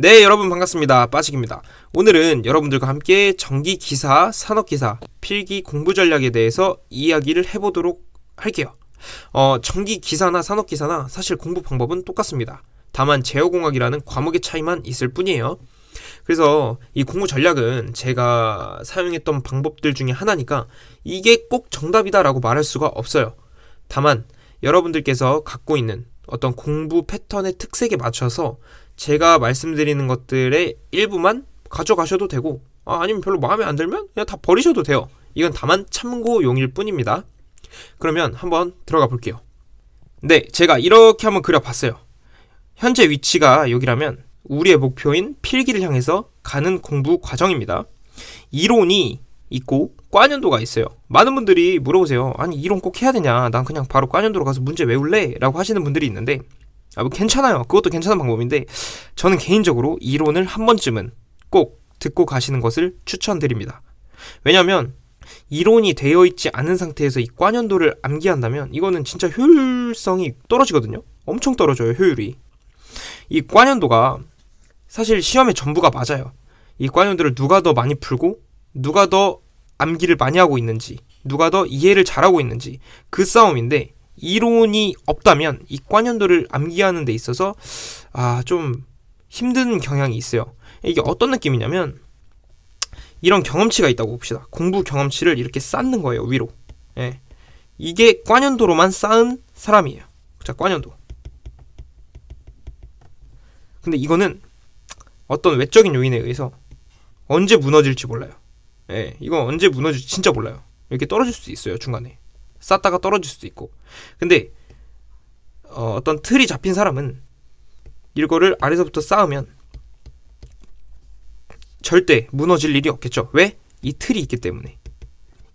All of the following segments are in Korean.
네, 여러분 반갑습니다. 빠직입니다. 오늘은 여러분들과 함께 전기기사, 산업기사, 필기 공부 전략에 대해서 이야기를 해보도록 할게요. 전기기사나 산업기사나 사실 공부 방법은 똑같습니다. 다만 제어공학이라는 과목의 차이만 있을 뿐이에요. 그래서 이 공부 전략은 제가 사용했던 방법들 중에 하나니까 이게 꼭 정답이다라고 말할 수가 없어요. 다만 여러분들께서 갖고 있는 어떤 공부 패턴의 특색에 맞춰서 제가 말씀드리는 것들의 일부만 가져가셔도 되고 아니면 별로 마음에 안 들면 그냥 다 버리셔도 돼요. 이건 다만 참고용일 뿐입니다. 그러면 한번 들어가 볼게요. 네, 제가 이렇게 한번 그려봤어요. 현재 위치가 여기라면 우리의 목표인 필기를 향해서 가는 공부 과정입니다. 이론이 있고 과년도가 있어요. 많은 분들이 물어보세요. 아니 이론 꼭 해야 되냐? 난 그냥 바로 과년도로 가서 문제 외울래? 라고 하시는 분들이 있는데 뭐 괜찮아요. 그것도 괜찮은 방법인데 저는 개인적으로 이론을 한 번쯤은 꼭 듣고 가시는 것을 추천드립니다. 왜냐하면 이론이 되어 있지 않은 상태에서 이 과년도를 암기한다면 이거는 진짜 효율성이 떨어지거든요. 엄청 떨어져요, 효율이. 이 과년도가 사실 시험의 전부가 맞아요. 이 과년도를 누가 더 많이 풀고 누가 더 암기를 많이 하고 있는지, 누가 더 이해를 잘하고 있는지 그 싸움인데 이론이 없다면 이 과년도를 암기하는 데 있어서 좀 힘든 경향이 있어요. 이게 어떤 느낌이냐면 이런 경험치가 있다고 봅시다. 공부 경험치를 이렇게 쌓는 거예요, 위로. 예. 이게 과년도로만 쌓은 사람이에요. 자, 과년도. 근데 이거는 어떤 외적인 요인에 의해서 언제 무너질지 몰라요. 예, 이거 언제 무너질지 진짜 몰라요. 이렇게 떨어질 수도 있어요, 중간에. 쌓다가 떨어질 수도 있고. 근데 어떤 틀이 잡힌 사람은 이거를 아래서부터 쌓으면 절대 무너질 일이 없겠죠. 왜? 이 틀이 있기 때문에.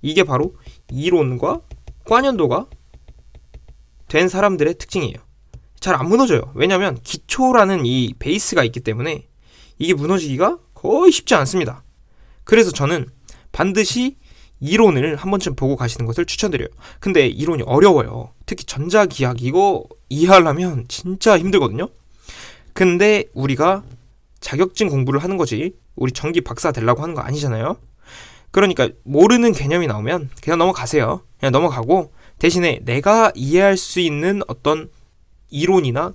이게 바로 이론과 과년도가 된 사람들의 특징이에요. 잘 안 무너져요. 왜냐면 기초라는 이 베이스가 있기 때문에 이게 무너지기가 거의 쉽지 않습니다. 그래서 저는 반드시 이론을 한 번쯤 보고 가시는 것을 추천드려요. 근데 이론이 어려워요. 특히 전자기학 이거 이해하려면 진짜 힘들거든요. 근데 우리가 자격증 공부를 하는 거지 우리 전기 박사 되려고 하는 거 아니잖아요. 그러니까 모르는 개념이 나오면 그냥 넘어가세요. 그냥 넘어가고 대신에 내가 이해할 수 있는 어떤 이론이나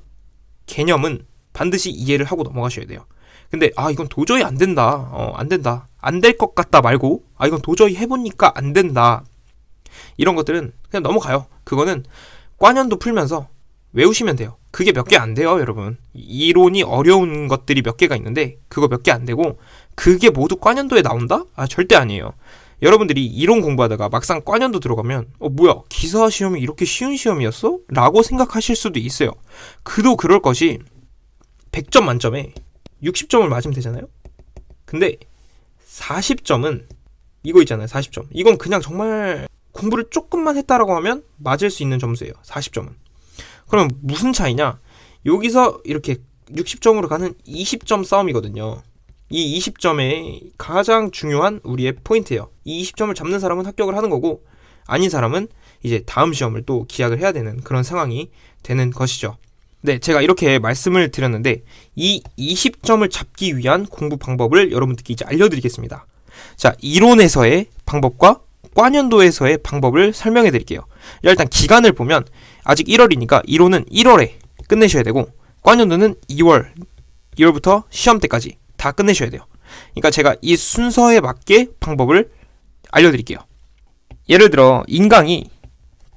개념은 반드시 이해를 하고 넘어가셔야 돼요. 근데 이건 도저히 안 된다. 안 된다. 안 될 것 같다 말고 이건 도저히 해보니까 안 된다. 이런 것들은 그냥 넘어가요. 그거는 과년도 풀면서 외우시면 돼요. 그게 몇 개 안 돼요, 여러분. 이론이 어려운 것들이 몇 개가 있는데 그거 몇 개 안 되고 그게 모두 과년도에 나온다? 절대 아니에요. 여러분들이 이론 공부하다가 막상 과년도 들어가면 뭐야, 기사 시험이 이렇게 쉬운 시험이었어? 라고 생각하실 수도 있어요. 그도 그럴 것이 100점 만점에 60점을 맞으면 되잖아요. 근데 40점은 이거 있잖아요. 40점. 이건 그냥 정말 공부를 조금만 했다라고 하면 맞을 수 있는 점수예요. 40점은. 그럼 무슨 차이냐? 여기서 이렇게 60점으로 가는 20점 싸움이거든요. 이 20점의 가장 중요한 우리의 포인트예요. 이 20점을 잡는 사람은 합격을 하는 거고 아닌 사람은 이제 다음 시험을 또 기약을 해야 되는 그런 상황이 되는 것이죠. 네, 제가 이렇게 말씀을 드렸는데 이 20점을 잡기 위한 공부 방법을 여러분들께 이제 알려드리겠습니다. 자, 이론에서의 방법과 과년도에서의 방법을 설명해 드릴게요. 일단 기간을 보면 아직 1월이니까 이론은 1월에 끝내셔야 되고 과년도는 2월부터 시험 때까지 다 끝내셔야 돼요. 그러니까 제가 이 순서에 맞게 방법을 알려드릴게요. 예를 들어 인강이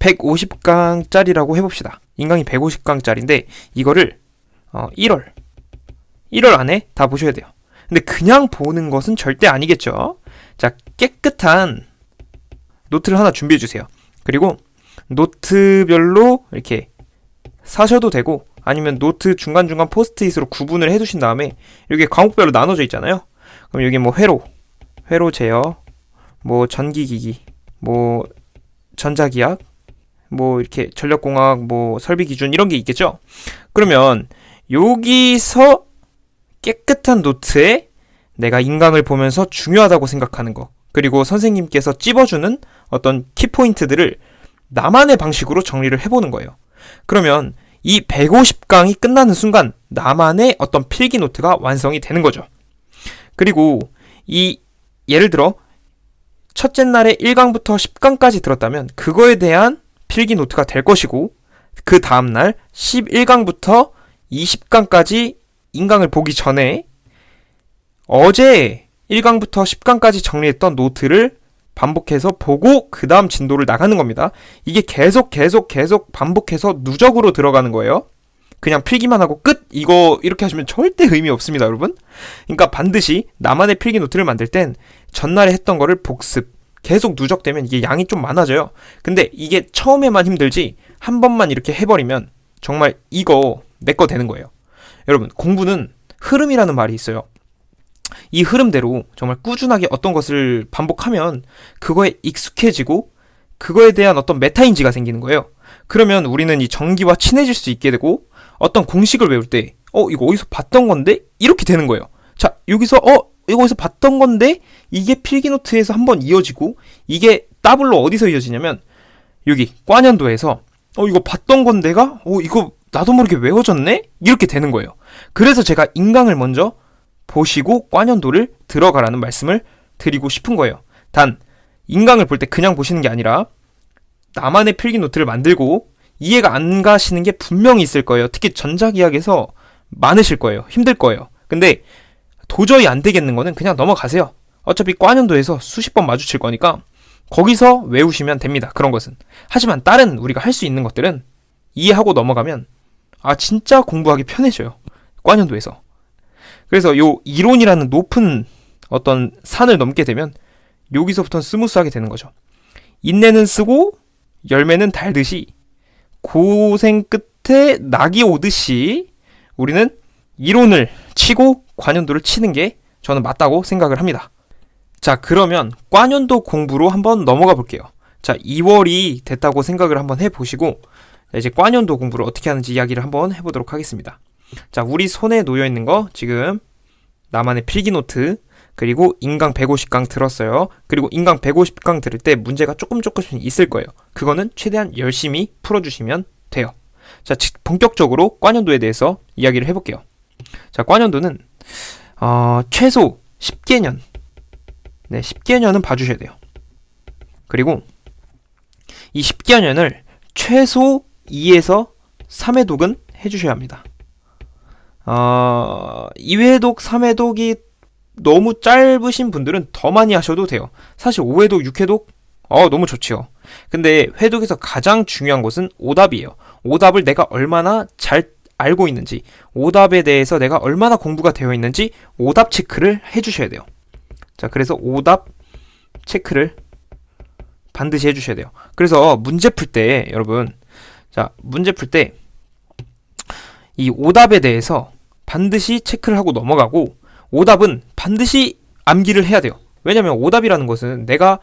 150강짜리라고 해봅시다. 인강이 150강짜리인데 이거를 1월 안에 다 보셔야 돼요. 근데 그냥 보는 것은 절대 아니겠죠. 자, 깨끗한 노트를 하나 준비해 주세요. 그리고 노트별로 이렇게 사셔도 되고 아니면 노트 중간중간 포스트잇으로 구분을 해두신 다음에 여기 과목별로 나눠져 있잖아요. 그럼 여기 뭐 회로 제어, 뭐 전기기기, 뭐 전자기학, 뭐 이렇게 전력공학, 뭐 설비기준 이런 게 있겠죠. 그러면 여기서 깨끗한 노트에 내가 인강을 보면서 중요하다고 생각하는 거, 그리고 선생님께서 찝어주는 어떤 키포인트들을 나만의 방식으로 정리를 해보는 거예요. 그러면 이 150강이 끝나는 순간 나만의 어떤 필기 노트가 완성이 되는 거죠. 그리고 이 예를 들어 첫째 날에 1강부터 10강까지 들었다면 그거에 대한 필기 노트가 될 것이고, 그 다음날 11강부터 20강까지 인강을 보기 전에 어제 1강부터 10강까지 정리했던 노트를 반복해서 보고 그 다음 진도를 나가는 겁니다. 이게 계속 반복해서 누적으로 들어가는 거예요. 그냥 필기만 하고 끝! 이거 이렇게 하시면 절대 의미 없습니다, 여러분. 그러니까 반드시 나만의 필기 노트를 만들 땐 전날에 했던 거를 복습, 계속 누적되면 이게 양이 좀 많아져요. 근데 이게 처음에만 힘들지 한 번만 이렇게 해버리면 정말 이거 내 거 되는 거예요. 여러분, 공부는 흐름이라는 말이 있어요. 이 흐름대로 정말 꾸준하게 어떤 것을 반복하면 그거에 익숙해지고 그거에 대한 어떤 메타인지가 생기는 거예요. 그러면 우리는 이 전기와 친해질 수 있게 되고, 어떤 공식을 외울 때 이거 어디서 봤던 건데? 이렇게 되는 거예요. 자, 여기서 이거 어디서 봤던 건데? 이게 필기노트에서 한번 이어지고, 이게 더블로 어디서 이어지냐면 여기 꽈년도에서 이거 봤던 건데가 이거 나도 모르게 외워졌네? 이렇게 되는 거예요. 그래서 제가 인강을 먼저 보시고 꽈년도를 들어가라는 말씀을 드리고 싶은 거예요. 단 인강을 볼 때 그냥 보시는 게 아니라 나만의 필기 노트를 만들고, 이해가 안 가시는 게 분명히 있을 거예요. 특히 전자기하에서 많으실 거예요. 힘들 거예요. 근데 도저히 안 되겠는 거는 그냥 넘어가세요. 어차피 꽈년도에서 수십 번 마주칠 거니까 거기서 외우시면 됩니다. 그런 것은. 하지만 다른 우리가 할 수 있는 것들은 이해하고 넘어가면 진짜 공부하기 편해져요. 꽈년도에서. 그래서 요 이론이라는 높은 어떤 산을 넘게 되면 여기서부터는 스무스하게 되는 거죠. 인내는 쓰고 열매는 달듯이 고생 끝에 낙이 오듯이 우리는 이론을 치고 꽈년도를 치는 게 저는 맞다고 생각을 합니다. 자, 그러면 꽈년도 공부로 한번 넘어가 볼게요. 자, 2월이 됐다고 생각을 한번 해보시고, 이제 꽈년도 공부를 어떻게 하는지 이야기를 한번 해보도록 하겠습니다. 자, 우리 손에 놓여있는 거 지금 나만의 필기노트, 그리고 인강 150강 들었어요. 그리고 인강 150강 들을 때 문제가 조금씩 있을 거예요. 그거는 최대한 열심히 풀어주시면 돼요. 자, 본격적으로 꽈년도에 대해서 이야기를 해볼게요. 자, 꽈년도는 최소 10개년, 10개년은 봐주셔야 돼요. 그리고 이 10개년을 최소 2에서 3회독은 해주셔야 합니다. 2회독, 3회독이 너무 짧으신 분들은 더 많이 하셔도 돼요. 사실 5회독, 6회독 너무 좋지요. 근데 회독에서 가장 중요한 것은 오답이에요. 오답을 내가 얼마나 잘 알고 있는지, 오답에 대해서 내가 얼마나 공부가 되어 있는지 오답 체크를 해주셔야 돼요. 자, 그래서 오답 체크를 반드시 해주셔야 돼요. 그래서 문제 풀 때 여러분, 자, 문제 풀 때 이 오답에 대해서 반드시 체크를 하고 넘어가고, 오답은 반드시 암기를 해야 돼요. 왜냐면 오답이라는 것은 내가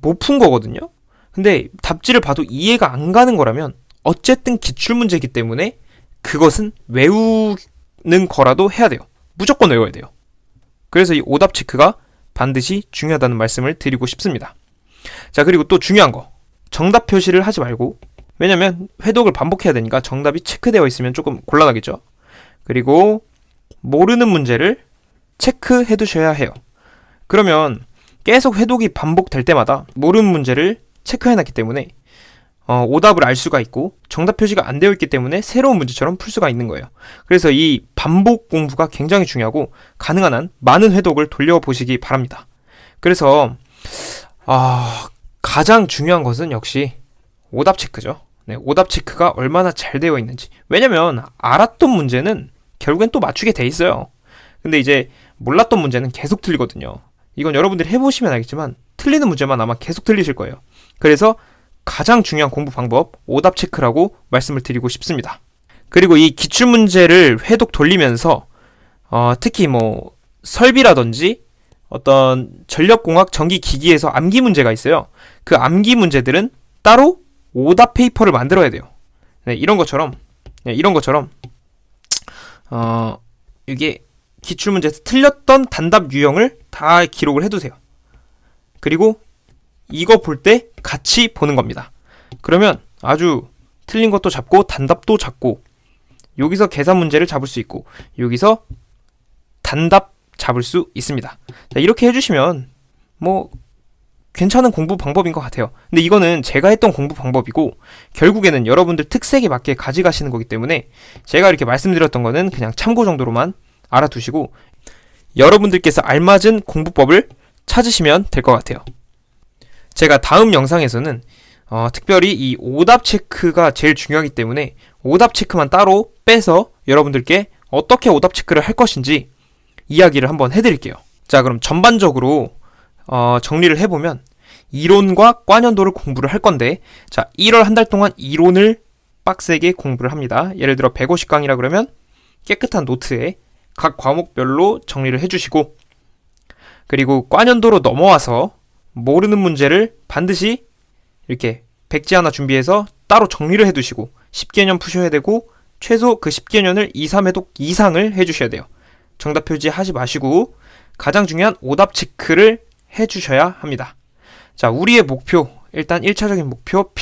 못 푼 거거든요. 근데 답지를 봐도 이해가 안 가는 거라면 어쨌든 기출문제이기 때문에 그것은 외우는 거라도 해야 돼요. 무조건 외워야 돼요. 그래서 이 오답 체크가 반드시 중요하다는 말씀을 드리고 싶습니다. 자, 그리고 또 중요한 거, 정답 표시를 하지 말고, 왜냐면 회독을 반복해야 되니까 정답이 체크되어 있으면 조금 곤란하겠죠. 그리고 모르는 문제를 체크해 두셔야 해요. 그러면 계속 회독이 반복될 때마다 모르는 문제를 체크해놨기 때문에 오답을 알 수가 있고, 정답 표시가 안 되어 있기 때문에 새로운 문제처럼 풀 수가 있는 거예요. 그래서 이 반복 공부가 굉장히 중요하고, 가능한 한 많은 회독을 돌려보시기 바랍니다. 그래서 가장 중요한 것은 역시 오답 체크죠. 오답 체크가 얼마나 잘 되어 있는지. 왜냐면 알았던 문제는 결국엔 또 맞추게 돼 있어요. 근데 이제 몰랐던 문제는 계속 틀리거든요. 이건 여러분들이 해보시면 알겠지만 틀리는 문제만 아마 계속 틀리실 거예요. 그래서 가장 중요한 공부 방법, 오답 체크라고 말씀을 드리고 싶습니다. 그리고 이 기출문제를 회독 돌리면서 특히 뭐 설비라든지 어떤 전력공학 전기기기에서 암기 문제가 있어요. 그 암기 문제들은 따로 오답 페이퍼를 만들어야 돼요. 이런 것처럼 이게 기출문제에서 틀렸던 단답 유형을 다 기록을 해두세요. 그리고 이거 볼 때 같이 보는 겁니다. 그러면 아주 틀린 것도 잡고 단답도 잡고 여기서 계산 문제를 잡을 수 있고 여기서 단답 잡을 수 있습니다. 자, 이렇게 해주시면 뭐 괜찮은 공부 방법인 것 같아요. 근데 이거는 제가 했던 공부 방법이고 결국에는 여러분들 특색에 맞게 가져가시는 거기 때문에 제가 이렇게 말씀드렸던 거는 그냥 참고 정도로만 알아두시고 여러분들께서 알맞은 공부법을 찾으시면 될 것 같아요. 제가 다음 영상에서는 특별히 이 오답 체크가 제일 중요하기 때문에 오답 체크만 따로 빼서 여러분들께 어떻게 오답 체크를 할 것인지 이야기를 한번 해드릴게요. 자, 그럼 전반적으로 정리를 해보면 이론과 과년도를 공부를 할 건데, 자, 1월 한 달 동안 이론을 빡세게 공부를 합니다. 예를 들어 150강이라 그러면 깨끗한 노트에 각 과목별로 정리를 해주시고, 그리고 과년도로 넘어와서 모르는 문제를 반드시 이렇게 백지 하나 준비해서 따로 정리를 해두시고 10개년 푸셔야 되고 최소 그 10개년을 2, 3회독 이상을 해주셔야 돼요. 정답 표지하지 마시고 가장 중요한 오답 체크를 해주셔야 합니다. 자, 우리의 목표, 일단 1차적인 목표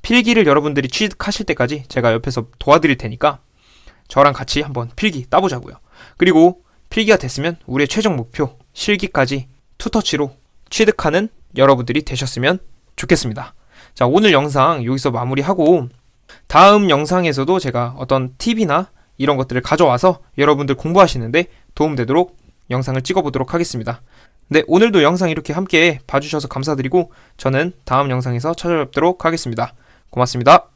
필기를 여러분들이 취득하실 때까지 제가 옆에서 도와드릴 테니까 저랑 같이 한번 필기 따보자고요. 그리고 필기가 됐으면 우리의 최종 목표 실기까지 투터치로 취득하는 여러분들이 되셨으면 좋겠습니다. 자, 오늘 영상 여기서 마무리하고 다음 영상에서도 제가 어떤 팁이나 이런 것들을 가져와서 여러분들 공부하시는데 도움되도록 영상을 찍어보도록 하겠습니다. 네, 오늘도 영상 이렇게 함께 봐주셔서 감사드리고 저는 다음 영상에서 찾아뵙도록 하겠습니다. 고맙습니다.